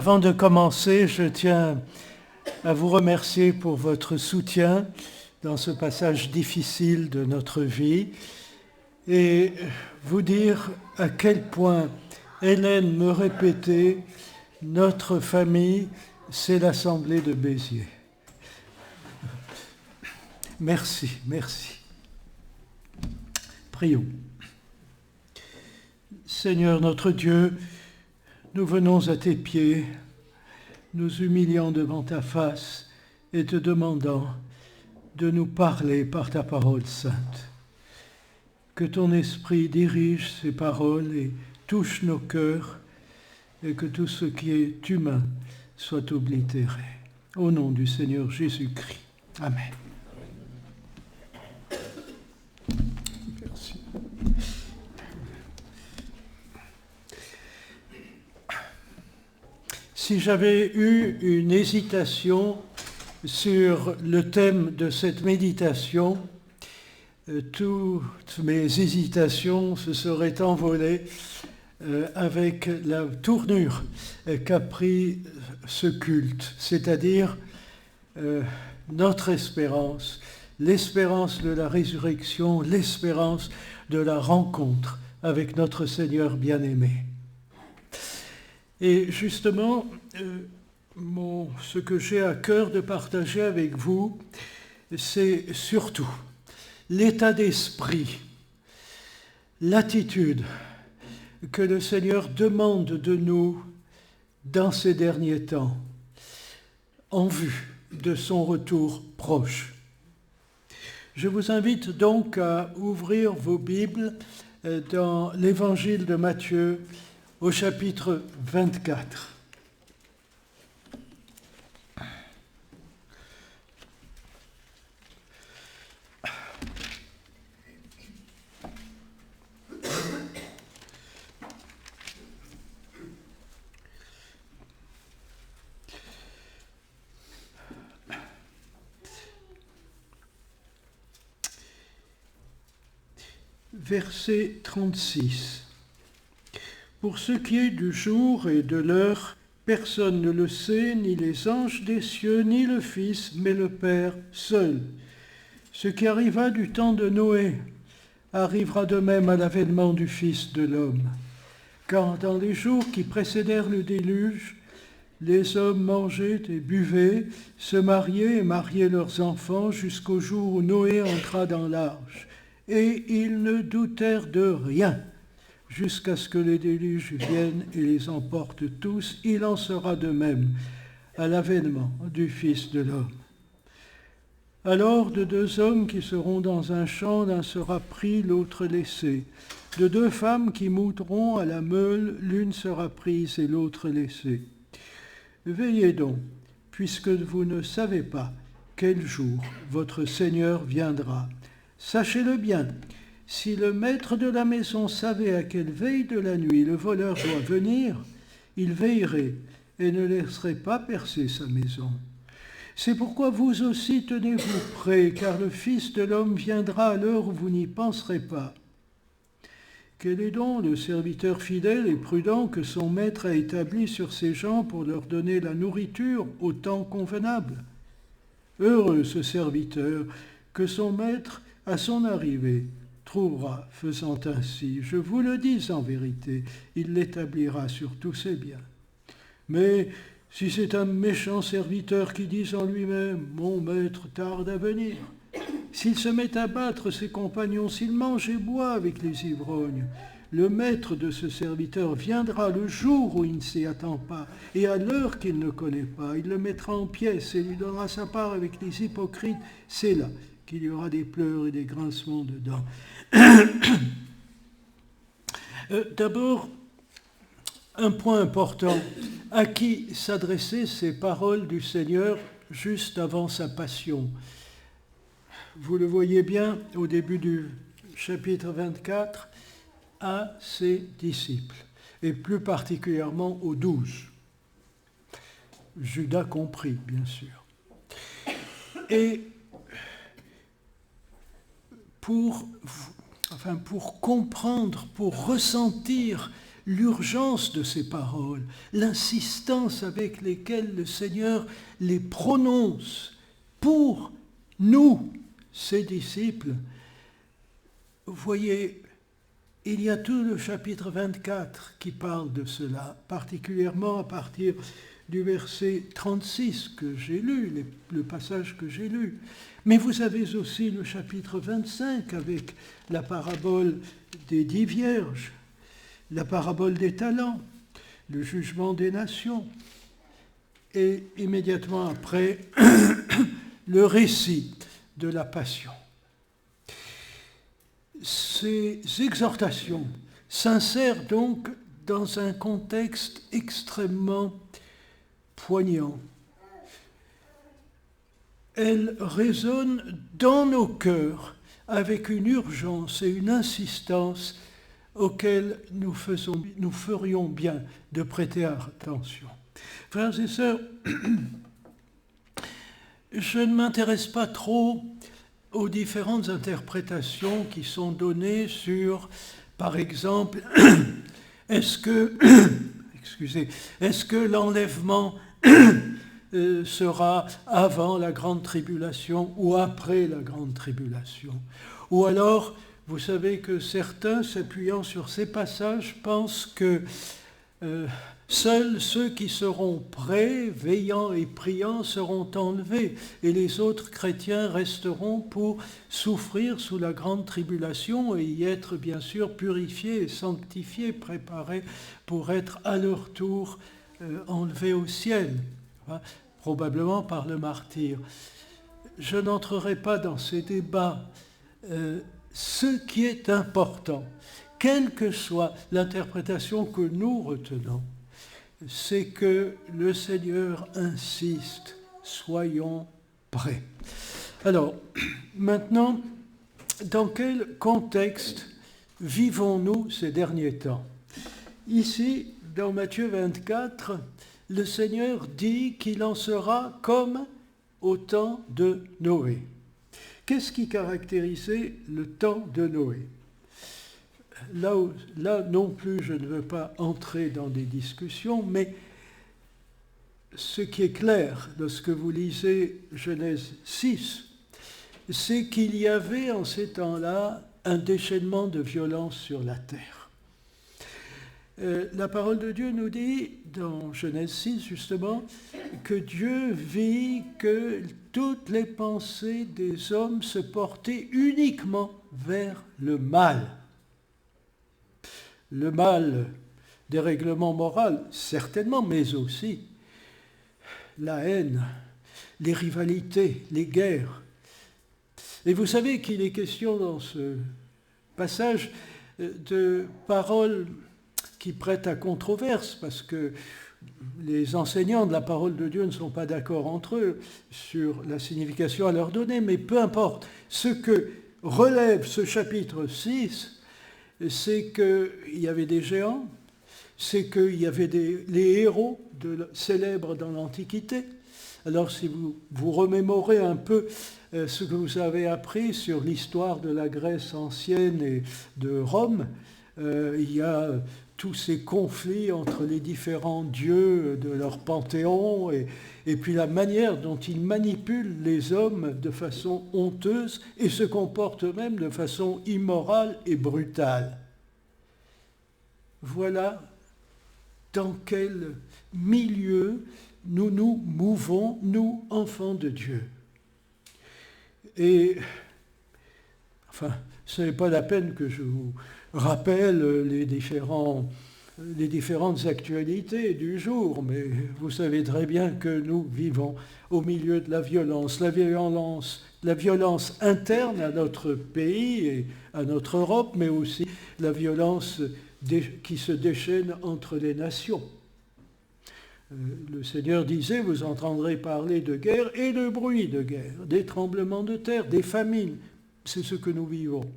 Avant de commencer, je tiens à vous remercier pour votre soutien dans ce passage difficile de notre vie et vous dire à quel point Hélène me répétait « Notre famille, c'est l'Assemblée de Béziers ». Merci, merci. Prions. Seigneur notre Dieu, nous venons à tes pieds, nous humiliant devant ta face et te demandant de nous parler par ta parole sainte. Que ton esprit dirige ces paroles et touche nos cœurs et que tout ce qui est humain soit oblitéré. Au nom du Seigneur Jésus-Christ. Amen. Merci. Si j'avais eu une hésitation sur le thème de cette méditation, toutes mes hésitations se seraient envolées avec la tournure qu'a pris ce culte, c'est-à-dire notre espérance, l'espérance de la résurrection, l'espérance de la rencontre avec notre Seigneur bien-aimé. Et justement, ce que j'ai à cœur de partager avec vous, c'est surtout l'état d'esprit, l'attitude que le Seigneur demande de nous dans ces derniers temps, en vue de son retour proche. Je vous invite donc à ouvrir vos Bibles dans l'Évangile de Matthieu, au chapitre 24. Verset 36. Pour ce qui est du jour et de l'heure, personne ne le sait, ni les anges des cieux, ni le Fils, mais le Père seul. Ce qui arriva du temps de Noé arrivera de même à l'avènement du Fils de l'homme. Car dans les jours qui précédèrent le déluge, les hommes mangeaient et buvaient, se mariaient et mariaient leurs enfants jusqu'au jour où Noé entra dans l'arche. Et ils ne doutèrent de rien. Jusqu'à ce que les déluges viennent et les emportent tous, il en sera de même à l'avènement du Fils de l'homme. Alors de deux hommes qui seront dans un champ, l'un sera pris, l'autre laissé. De deux femmes qui monteront à la meule, l'une sera prise et l'autre laissée. Veillez donc, puisque vous ne savez pas quel jour votre Seigneur viendra. Sachez-le bien. Si le maître de la maison savait à quelle veille de la nuit le voleur doit venir, il veillerait et ne laisserait pas percer sa maison. C'est pourquoi vous aussi tenez-vous prêts, car le Fils de l'homme viendra à l'heure où vous n'y penserez pas. Quel est donc le serviteur fidèle et prudent que son maître a établi sur ses gens pour leur donner la nourriture au temps convenable ? Heureux ce serviteur que son maître, à son arrivée, trouvera faisant ainsi. Je vous le dis en vérité, il l'établira sur tous ses biens. Mais si c'est un méchant serviteur qui dit en lui-même « Mon maître tarde à venir », s'il se met à battre ses compagnons, s'il mange et boit avec les ivrognes, le maître de ce serviteur viendra le jour où il ne s'y attend pas, et à l'heure qu'il ne connaît pas. Il le mettra en pièces et lui donnera sa part avec les hypocrites. C'est là qu'il y aura des pleurs et des grincements de dents. D'abord, un point important. À qui s'adressaient ces paroles du Seigneur juste avant sa passion ? Vous le voyez bien au début du chapitre 24, à ses disciples, et plus particulièrement aux 12. Judas compris, bien sûr. Et pour comprendre, pour ressentir l'urgence de ces paroles, l'insistance avec lesquelles le Seigneur les prononce pour nous, ses disciples. Vous voyez, il y a tout le chapitre 24 qui parle de cela, particulièrement à partir du verset 36 que j'ai lu, le passage que j'ai lu. Mais vous avez aussi le chapitre 25 avec la parabole des 10 vierges, la parabole des talents, le jugement des nations, et immédiatement après, le récit de la passion. Ces exhortations s'insèrent donc dans un contexte extrêmement poignant. Elles résonnent dans nos cœurs avec une urgence et une insistance auxquelles nous ferions bien de prêter attention. Frères et sœurs, je ne m'intéresse pas trop aux différentes interprétations qui sont données sur, par exemple, est-ce que l'enlèvement sera avant la grande tribulation ou après la grande tribulation? Ou alors, vous savez que certains, s'appuyant sur ces passages, pensent que seuls ceux qui seront prêts, veillants et priants seront enlevés, et les autres chrétiens resteront pour souffrir sous la grande tribulation et y être bien sûr purifiés et sanctifiés, préparés pour être à leur tour enlevés au ciel, probablement par le martyre. Je n'entrerai pas dans ces débats. Ce qui est important, quelle que soit l'interprétation que nous retenons, c'est que le Seigneur insiste, soyons prêts. Alors, maintenant, dans quel contexte vivons-nous ces derniers temps? Ici, dans Matthieu 24, le Seigneur dit qu'il en sera comme au temps de Noé. Qu'est-ce qui caractérisait le temps de Noé? Là non plus, je ne veux pas entrer dans des discussions, mais ce qui est clair lorsque vous lisez Genèse 6, c'est qu'il y avait en ces temps-là un déchaînement de violence sur la terre. La parole de Dieu nous dit, dans Genèse 6 justement, que Dieu vit que toutes les pensées des hommes se portaient uniquement vers le mal. Le mal des règlements moraux, certainement, mais aussi la haine, les rivalités, les guerres. Et vous savez qu'il est question dans ce passage de paroles qui prêtent à controverse, parce que les enseignants de la parole de Dieu ne sont pas d'accord entre eux sur la signification à leur donner, mais peu importe. Ce que relève ce chapitre 6, c'est qu'il y avait des géants, c'est qu'il y avait les héros célèbres dans l'Antiquité. Alors si vous remémorez un peu ce que vous avez appris sur l'histoire de la Grèce ancienne et de Rome, il y a tous ces conflits entre les différents dieux de leur panthéon et puis la manière dont ils manipulent les hommes de façon honteuse et se comportent même de façon immorale et brutale. Voilà dans quel milieu nous nous mouvons, nous, enfants de Dieu. Et, enfin, ce n'est pas la peine que je vous rappelle les différentes actualités du jour, mais vous savez très bien que nous vivons au milieu de la violence interne à notre pays et à notre Europe, mais aussi la violence qui se déchaîne entre les nations. Le Seigneur disait, vous entendrez parler de guerre et de bruit de guerre, des tremblements de terre, des famines. C'est ce que nous vivons.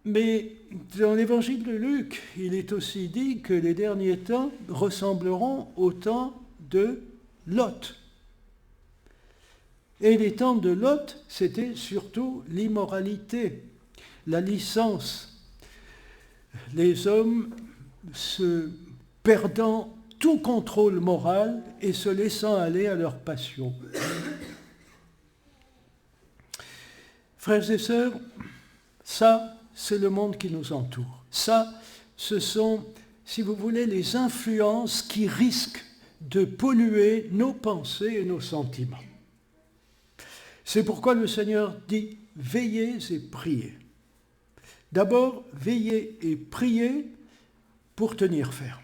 Mais dans l'évangile de Luc, il est aussi dit que les derniers temps ressembleront au temps de Lot. Et les temps de Lot, c'était surtout l'immoralité, la licence. les hommes se perdant tout contrôle moral et se laissant aller à leur passion. Frères et sœurs, ça, c'est le monde qui nous entoure. Ça, ce sont, si vous voulez, les influences qui risquent de polluer nos pensées et nos sentiments. C'est pourquoi le Seigneur dit « veillez et priez ». D'abord, veillez et priez pour tenir ferme,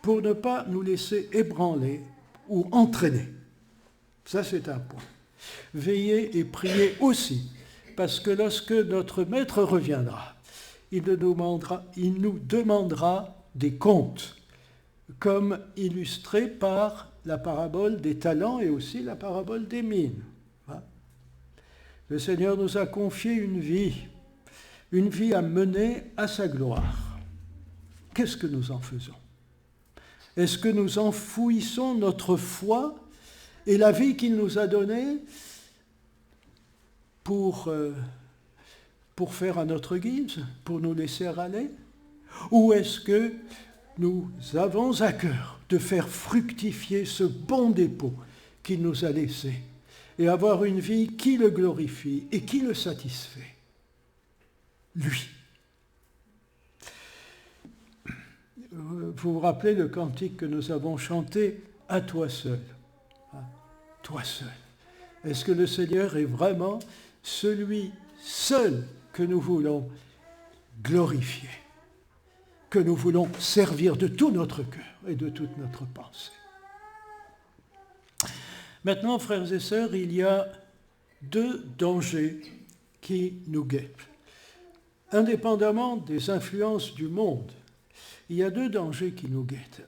pour ne pas nous laisser ébranler ou entraîner. Ça, c'est un point. Veillez et priez aussi, parce que lorsque notre Maître reviendra, il nous demandera des comptes, comme illustré par la parabole des talents et aussi la parabole des mines. Le Seigneur nous a confié une vie à mener à sa gloire. Qu'est-ce que nous en faisons? Est-ce que nous enfouissons notre foi et la vie qu'il nous a donnée pour faire à notre guise, pour nous laisser aller? Ou est-ce que nous avons à cœur de faire fructifier ce bon dépôt qu'il nous a laissé et avoir une vie qui le glorifie et qui le satisfait? Lui. Vous vous rappelez le cantique que nous avons chanté « À toi seul ». Toi seul. Est-ce que le Seigneur est vraiment celui seul que nous voulons glorifier, que nous voulons servir de tout notre cœur et de toute notre pensée? Maintenant, frères et sœurs, il y a deux dangers qui nous guettent. Indépendamment des influences du monde, il y a deux dangers qui nous guettent.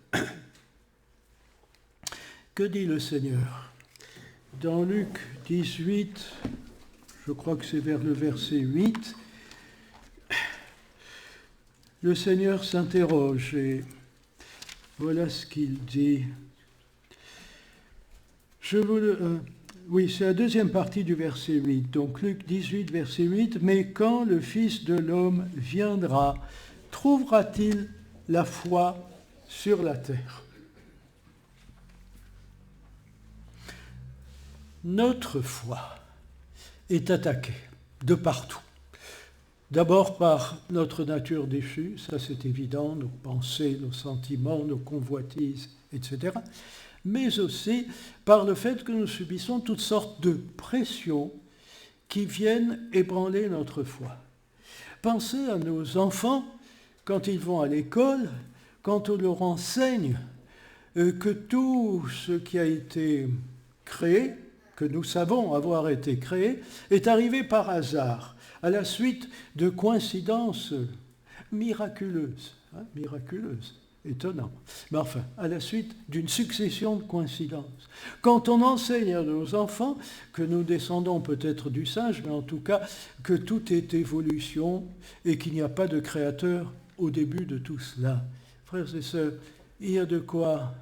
Que dit le Seigneur? Dans Luc 18, je crois que c'est vers le verset 8, le Seigneur s'interroge et voilà ce qu'il dit. Oui, c'est la deuxième partie du verset 8. Donc Luc 18, verset 8. « Mais quand le Fils de l'homme viendra, trouvera-t-il la foi sur la terre ?» Notre foi est attaquée de partout. D'abord par notre nature déchue, ça c'est évident, nos pensées, nos sentiments, nos convoitises, etc. Mais aussi par le fait que nous subissons toutes sortes de pressions qui viennent ébranler notre foi. Pensez à nos enfants quand ils vont à l'école, quand on leur enseigne que tout ce qui a été créé, que nous savons avoir été créé, est arrivé par hasard, à la suite de coïncidences miraculeuses. Miraculeuses, étonnant. Mais enfin, à la suite d'une succession de coïncidences. Quand on enseigne à nos enfants que nous descendons peut-être du singe, mais en tout cas que tout est évolution et qu'il n'y a pas de créateur au début de tout cela. Frères et sœurs, il y a de quoi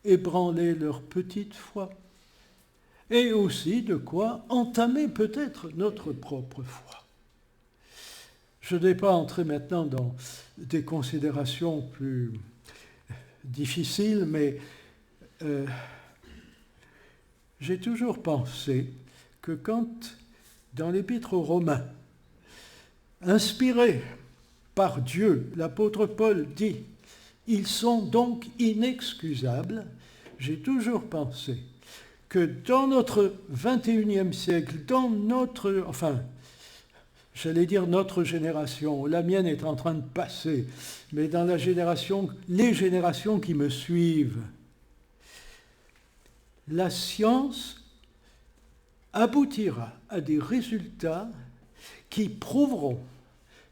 ébranler leur petite foi et aussi de quoi entamer peut-être notre propre foi. Je ne vais pas entrer maintenant dans des considérations plus difficiles, mais j'ai toujours pensé que quand, dans l'Épître aux Romains, inspiré par Dieu, l'apôtre Paul dit « Ils sont donc inexcusables », j'ai toujours pensé que dans notre 21e siècle, dans notre, j'allais dire notre génération, la mienne est en train de passer, mais dans les générations qui me suivent, la science aboutira à des résultats qui prouveront,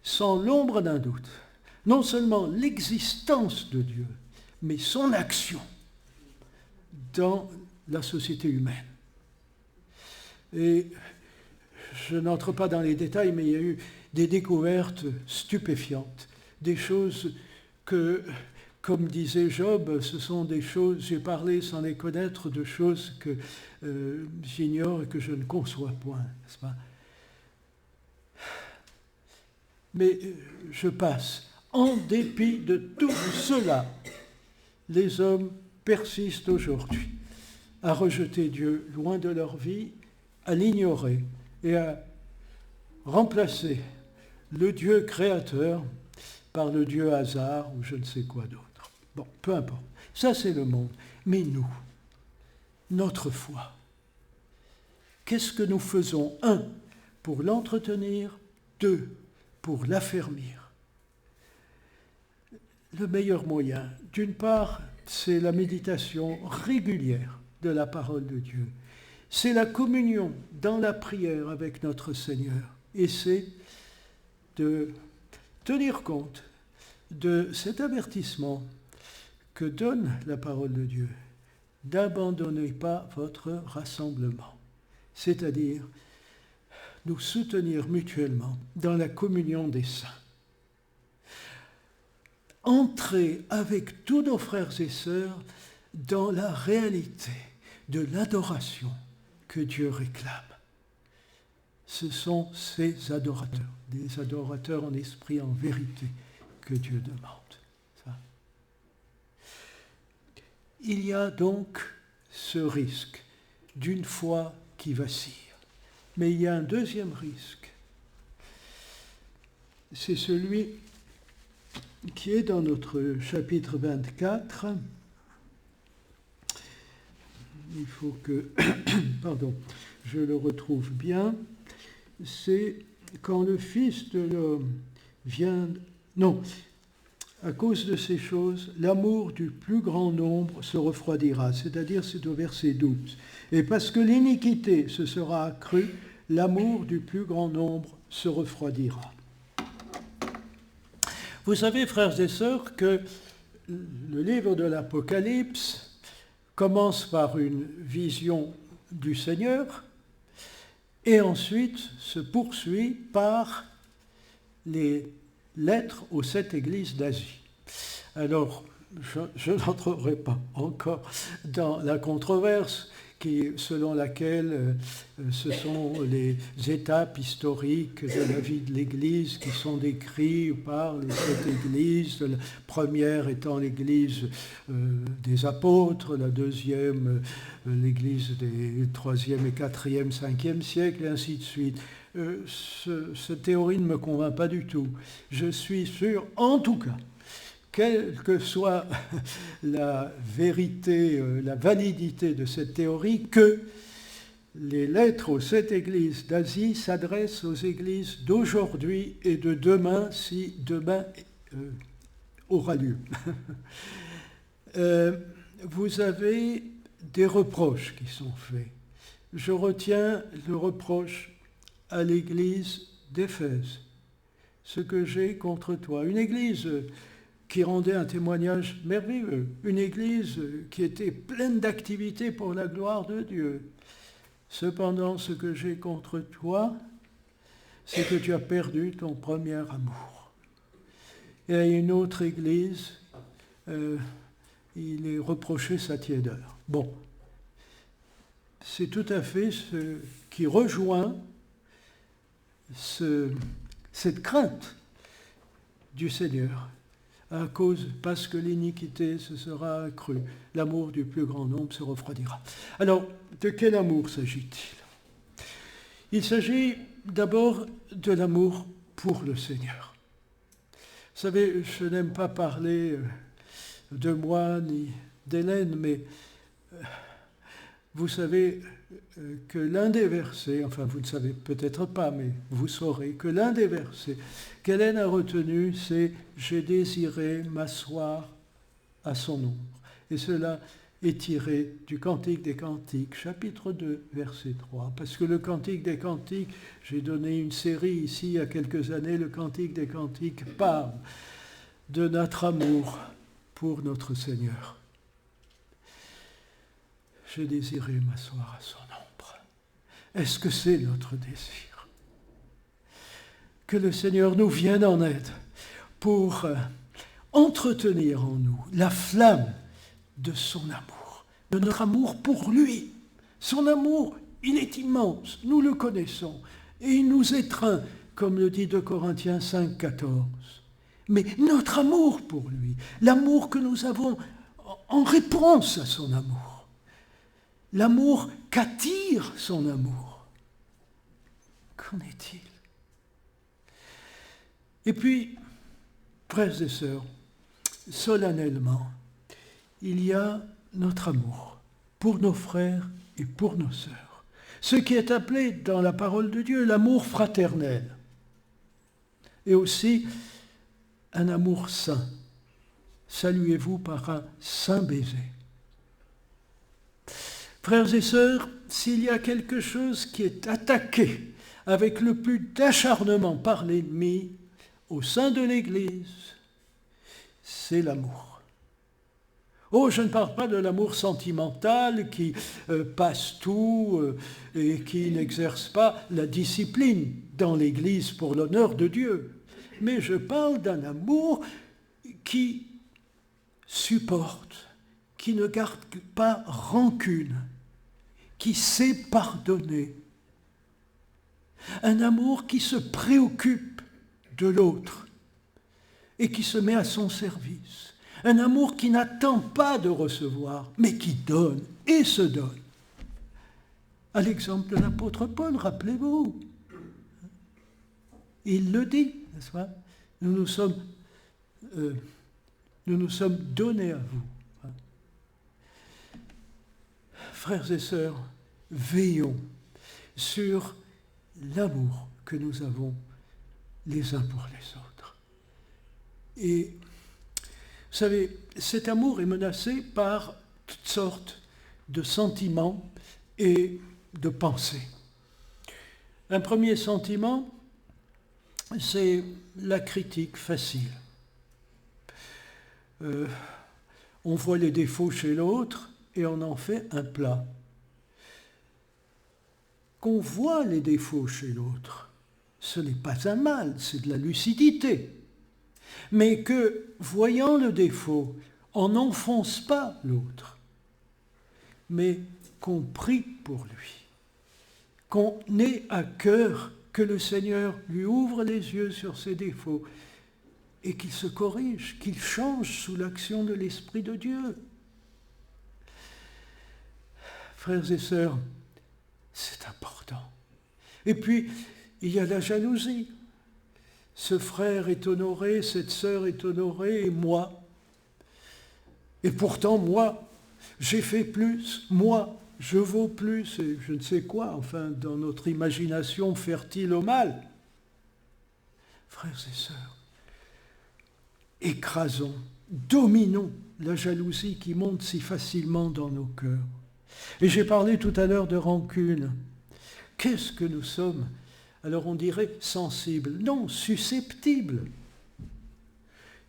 sans l'ombre d'un doute, non seulement l'existence de Dieu, mais son action dans la société humaine. Et je n'entre pas dans les détails, mais il y a eu des découvertes stupéfiantes, des choses que, comme disait Job, ce sont des choses, j'ai parlé sans les connaître, de choses que j'ignore et que je ne conçois point, n'est-ce pas? Mais je passe En dépit de tout cela, les hommes persistent aujourd'hui à rejeter Dieu loin de leur vie, à l'ignorer et à remplacer le Dieu créateur par le Dieu hasard ou je ne sais quoi d'autre. Bon, peu importe. Ça, c'est le monde. Mais nous, notre foi, qu'est-ce que nous faisons? 1, pour l'entretenir. 2, pour l'affermir. Le meilleur moyen, d'une part, c'est la méditation régulière de la parole de Dieu. C'est la communion dans la prière avec notre Seigneur. Et c'est de tenir compte de cet avertissement que donne la parole de Dieu. N'abandonnez pas votre rassemblement. C'est-à-dire nous soutenir mutuellement dans la communion des saints. Entrer avec tous nos frères et sœurs dans la réalité de l'adoration que Dieu réclame. Ce sont ces adorateurs, des adorateurs en esprit, en vérité, que Dieu demande. Ça. Il y a donc ce risque d'une foi qui vacille. Mais il y a un deuxième risque. C'est celui qui est dans notre chapitre 24. Il faut que, je le retrouve bien. C'est quand le Fils de l'homme vient... Non, à cause de ces choses, l'amour du plus grand nombre se refroidira. C'est-à-dire, c'est au verset 12. Et parce que l'iniquité se sera accrue, l'amour du plus grand nombre se refroidira. Vous savez, frères et sœurs, que le livre de l'Apocalypse commence par une vision du Seigneur et ensuite se poursuit par les lettres aux 7 églises d'Asie. Alors, je n'entrerai pas encore dans la controverse selon laquelle ce sont les étapes historiques de la vie de l'Église qui sont décrites par les 7 églises, la première étant l'Église des apôtres, la deuxième l'Église des 3e et 4e, 5e siècles, et ainsi de suite. Cette théorie ne me convainc pas du tout. Je suis sûr, en tout cas, quelle que soit la vérité, la validité de cette théorie, que les lettres aux 7 églises d'Asie s'adressent aux églises d'aujourd'hui et de demain, si demain aura lieu. Vous avez des reproches qui sont faits. Je retiens le reproche à l'église d'Éphèse. Ce que j'ai contre toi, une église qui rendait un témoignage merveilleux, une église qui était pleine d'activité pour la gloire de Dieu. Cependant, ce que j'ai contre toi, c'est que tu as perdu ton premier amour. Et à une autre église, il est reproché sa tiédeur. Bon, c'est tout à fait ce qui rejoint cette crainte du Seigneur. Parce que l'iniquité se sera accrue, l'amour du plus grand nombre se refroidira. Alors, de quel amour s'agit-il? Il s'agit d'abord de l'amour pour le Seigneur. Vous savez, je n'aime pas parler de moi ni d'Hélène, mais vous savez que l'un des versets, enfin vous ne savez peut-être pas, mais vous saurez que l'un des versets qu'Hélène a retenu, c'est « J'ai désiré m'asseoir à son ombre ». Et cela est tiré du Cantique des Cantiques, chapitre 2, verset 3. Parce que le Cantique des Cantiques, j'ai donné une série ici il y a quelques années, le Cantique des Cantiques parle de notre amour pour notre Seigneur. J'ai désiré m'asseoir à son ombre. Est-ce que c'est notre désir? Que le Seigneur nous vienne en aide pour entretenir en nous la flamme de son amour, de notre amour pour lui. Son amour, il est immense, nous le connaissons, et il nous étreint, comme le dit 2 Corinthiens 5, 14. mais notre amour pour lui, l'amour que nous avons en réponse à son amour, l'amour qu'attire son amour. Qu'en est-il? Et puis, frères et sœurs, solennellement, il y a notre amour pour nos frères et pour nos sœurs, ce qui est appelé dans la parole de Dieu l'amour fraternel, et aussi un amour saint. Saluez-vous par un saint baiser. Frères et sœurs, s'il y a quelque chose qui est attaqué avec le plus d'acharnement par l'ennemi au sein de l'Église, c'est l'amour. Oh, je ne parle pas de l'amour sentimental qui passe tout et qui n'exerce pas la discipline dans l'Église pour l'honneur de Dieu. Mais je parle d'un amour qui supporte, qui ne garde pas rancune, qui sait pardonner. Un amour qui se préoccupe de l'autre et qui se met à son service. Un amour qui n'attend pas de recevoir, mais qui donne et se donne. À l'exemple de l'apôtre Paul, rappelez-vous, il le dit, n'est-ce pas? Nous nous sommes donnés à vous. Frères et sœurs, veillons sur l'amour que nous avons les uns pour les autres. Et vous savez, cet amour est menacé par toutes sortes de sentiments et de pensées. Un premier sentiment, c'est la critique facile. On voit les défauts chez l'autre et on en fait un plat. Qu'on voit les défauts chez l'autre, ce n'est pas un mal, c'est de la lucidité. Mais que, voyant le défaut, on n'enfonce pas l'autre, mais qu'on prie pour lui, qu'on ait à cœur que le Seigneur lui ouvre les yeux sur ses défauts et qu'il se corrige, qu'il change sous l'action de l'Esprit de Dieu. Frères et sœurs, c'est important. Et puis, il y a la jalousie. Ce frère est honoré, cette sœur est honorée, et moi. Et pourtant, moi, j'ai fait plus, moi, je vaux plus, et je ne sais quoi, enfin, dans notre imagination fertile au mal. Frères et sœurs, écrasons, dominons la jalousie qui monte si facilement dans nos cœurs. Et j'ai parlé tout à l'heure de rancune. Qu'est-ce que nous sommes? Alors on dirait sensibles. Non, susceptibles.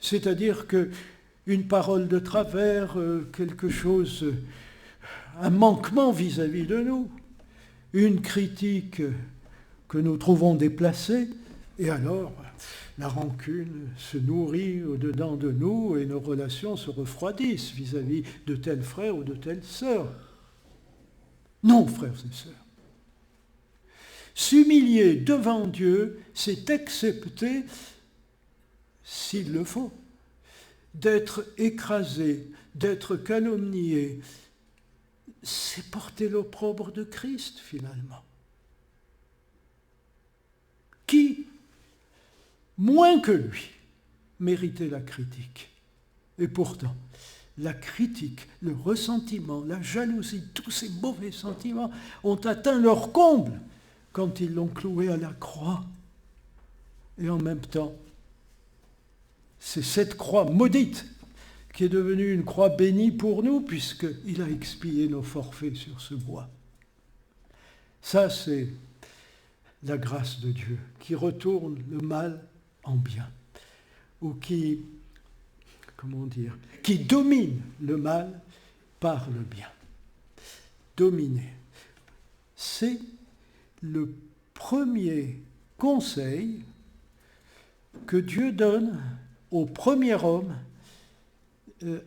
C'est-à-dire qu'une parole de travers, quelque chose, un manquement vis-à-vis de nous, une critique que nous trouvons déplacée, et alors la rancune se nourrit au-dedans de nous et nos relations se refroidissent vis-à-vis de tel frère ou de telle sœur. Non, frères et sœurs. S'humilier devant Dieu, c'est accepter, s'il le faut, d'être écrasé, d'être calomnié. C'est porter l'opprobre de Christ, finalement. Qui, moins que lui, méritait la critique? Et pourtant, la critique, le ressentiment, la jalousie, tous ces mauvais sentiments ont atteint leur comble quand ils l'ont cloué à la croix. Et en même temps, c'est cette croix maudite qui est devenue une croix bénie pour nous, puisqu'il a expié nos forfaits sur ce bois. Ça, c'est la grâce de Dieu, qui retourne le mal en bien, ou qui domine le mal par le bien. Dominer. C'est le premier conseil que Dieu donne au premier homme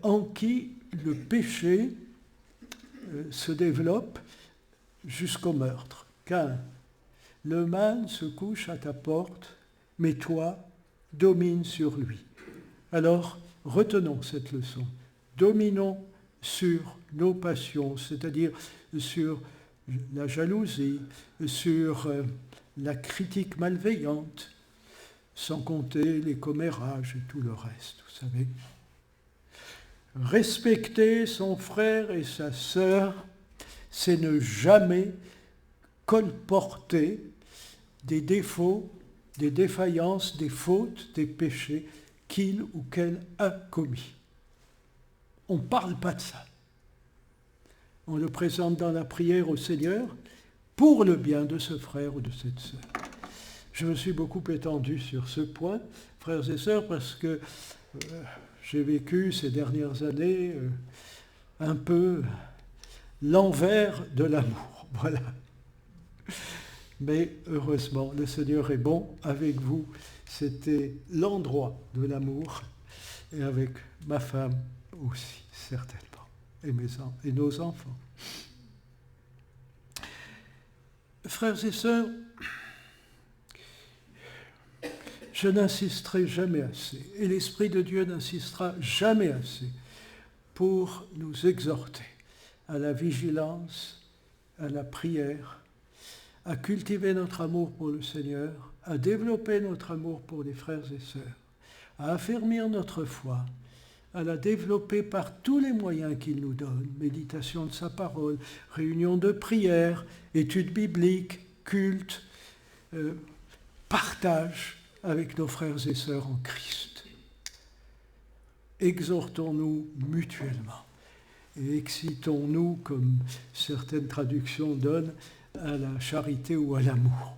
en qui le péché se développe jusqu'au meurtre. Caïn, le mal se couche à ta porte, mais toi, domine sur lui. Alors, retenons cette leçon. Dominons sur nos passions, c'est-à-dire sur la jalousie, sur la critique malveillante, sans compter les commérages et tout le reste, vous savez. Respecter son frère et sa sœur, c'est ne jamais colporter des défauts, des défaillances, des fautes, des péchés qu'il ou qu'elle a commis. On ne parle pas de ça. On le présente dans la prière au Seigneur pour le bien de ce frère ou de cette sœur. Je me suis beaucoup étendu sur ce point, frères et sœurs, parce que j'ai vécu ces dernières années un peu l'envers de l'amour. Voilà. Mais heureusement, le Seigneur est bon avec vous. C'était l'endroit de l'amour, et avec ma femme aussi, certainement, et nos enfants. Frères et sœurs, je n'insisterai jamais assez, et l'Esprit de Dieu n'insistera jamais assez pour nous exhorter à la vigilance, à la prière, à cultiver notre amour pour le Seigneur, à développer notre amour pour les frères et sœurs, à affermir notre foi, à la développer par tous les moyens qu'il nous donne, méditation de sa parole, réunion de prière, études bibliques, culte, partage avec nos frères et sœurs en Christ. Exhortons-nous mutuellement et excitons-nous, comme certaines traductions donnent, à la charité ou à l'amour.